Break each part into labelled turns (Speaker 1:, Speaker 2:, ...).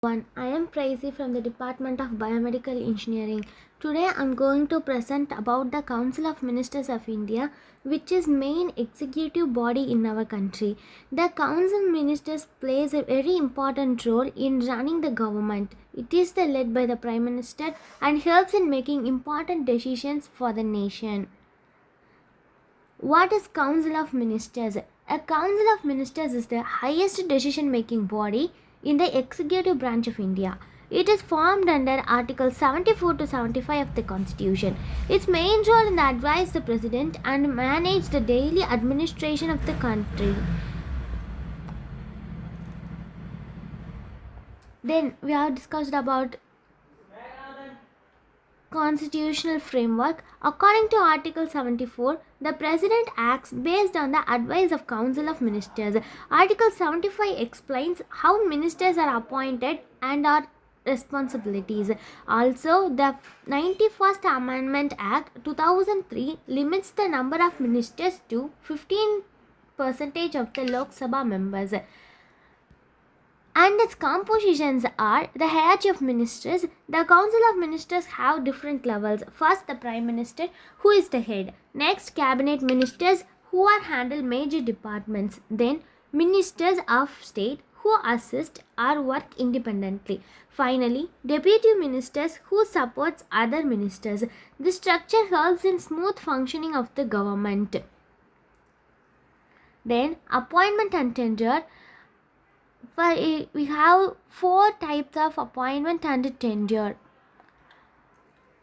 Speaker 1: I am Praisy from the Department of Biomedical Engineering. Today I am going to present about the Council of Ministers of India, which is main executive body in our country. The Council of Ministers plays a very important role in running the government. It is led by the Prime Minister and helps in making important decisions for the nation. What is Council of Ministers? A Council of Ministers is the highest decision-making body in the executive branch of India. It is formed under Article 74 to 75 of the Constitution. Its main role is to advise the President and manage the daily administration of the country. Then we have discussed about constitutional framework. According to Article 74, the President acts based on the advice of Council of Ministers. Article 75 explains how ministers are appointed and our responsibilities. Also, the 91st Amendment Act 2003 limits the number of ministers to 15% of the Lok Sabha members. And its compositions are the hierarchy of ministers. The Council of Ministers have different levels. First, the Prime Minister, who is the head. Next, Cabinet Ministers, who are handle major departments. Then, Ministers of State, who assist or work independently. Finally, Deputy Ministers, who supports other ministers. This structure helps in smooth functioning of the government. Then, appointment and tenure. We have four types of appointment and tenure.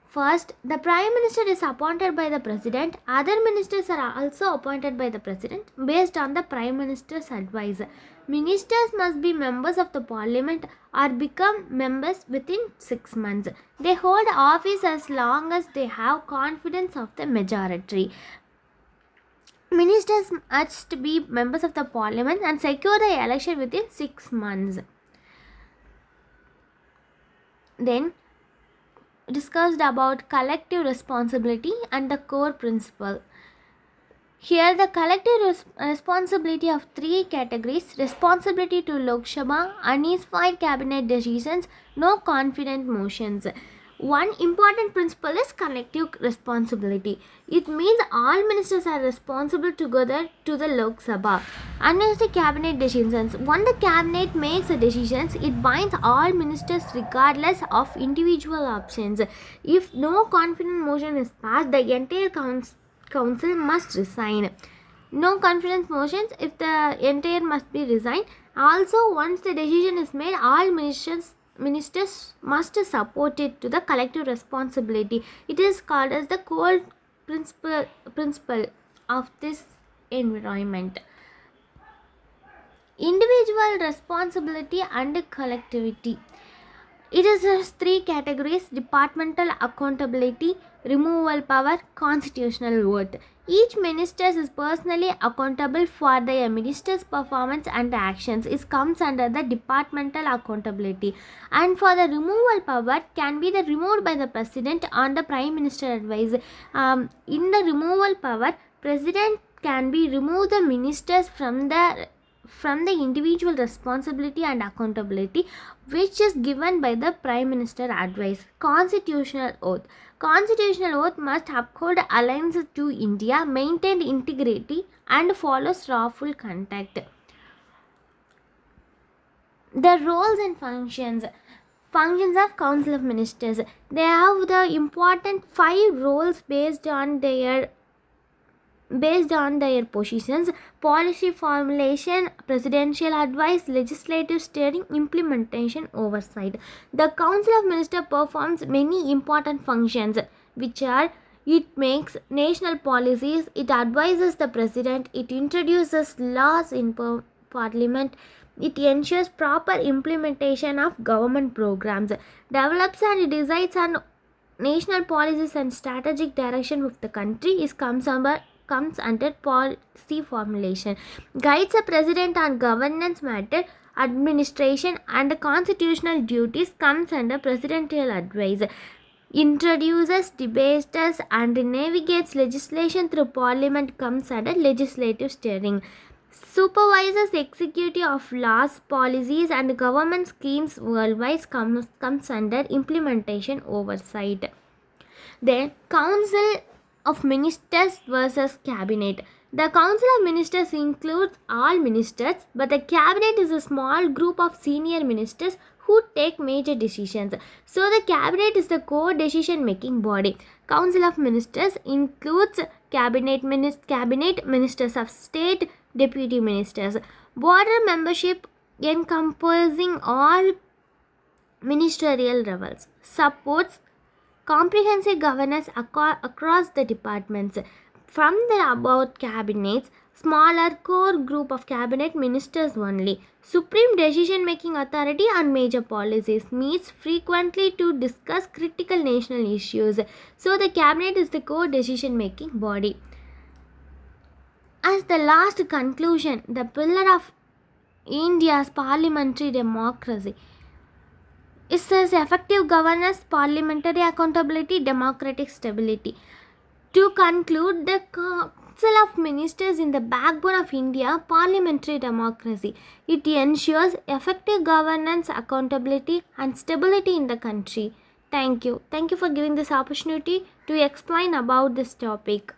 Speaker 1: First, the Prime Minister is appointed by the President. Other ministers are also appointed by the President based on the Prime Minister's advice. Ministers must be members of the Parliament or become members within 6 months. They hold office as long as they have confidence of the majority. Ministers must be members of the Parliament and secure the election within 6 months. Then discussed about collective responsibility and the core principle. Here the collective responsibility of three categories: responsibility to Lok Sabha, unified cabinet decisions, no confident motions. One important principle is collective responsibility. It means all ministers are responsible together to the Lok Sabha. Under the cabinet decisions, when the cabinet makes the decisions, it binds all ministers regardless of individual options. If no confidence motion is passed, the entire council must resign. No confidence motions, if the entire must be resigned. Also, once the decision is made, all ministers must support it to the collective responsibility. It is called as the core principle of this environment. Individual responsibility and collectivity. It is three categories: departmental accountability, removal power, constitutional oath. Each minister is personally accountable for their minister's performance and actions. It comes under the departmental accountability. And for the removal power, can be removed by the President on the Prime Minister advice. In the removal power, President can be remove the ministers from the individual responsibility and accountability, which is given by the Prime Minister advice. Constitutional oath. Constitutional oath must uphold alliance to India, maintain integrity and follows lawful conduct. The roles and functions of Council of Ministers. They have the important 5 roles based on their positions: policy formulation, presidential advice, legislative steering, implementation, oversight. The Council of Ministers performs many important functions, which are: it makes national policies, it advises the President, it introduces laws in Parliament, it ensures proper implementation of government programs, develops and decides on national policies and strategic direction of the country. Comes under policy formulation, guides the President on governance matter, administration and constitutional duties, comes under presidential advice, introduces, debates and navigates legislation through Parliament, comes under legislative steering. supervises the executive of laws, policies, and government schemes worldwide comes under implementation oversight. Then, Council of Ministers versus Cabinet. The Council of Ministers includes all ministers, but the Cabinet is a small group of senior ministers who take major decisions. So, the Cabinet is the core decision making body. Council of Ministers includes cabinet ministers of state, deputy ministers. Border membership encompassing all ministerial levels. Supports comprehensive governance across the departments. From the above cabinets, smaller core group of cabinet ministers only. Supreme decision making authority on major policies meets frequently to discuss critical national issues. So the cabinet is the core decision making body. As the last conclusion, the pillar of India's parliamentary democracy it says effective governance, parliamentary accountability, democratic stability. To conclude, the Council of Ministers is the backbone of India parliamentary democracy. It ensures effective governance, accountability, and stability in the country. Thank you. Thank you for giving this opportunity to explain about this topic.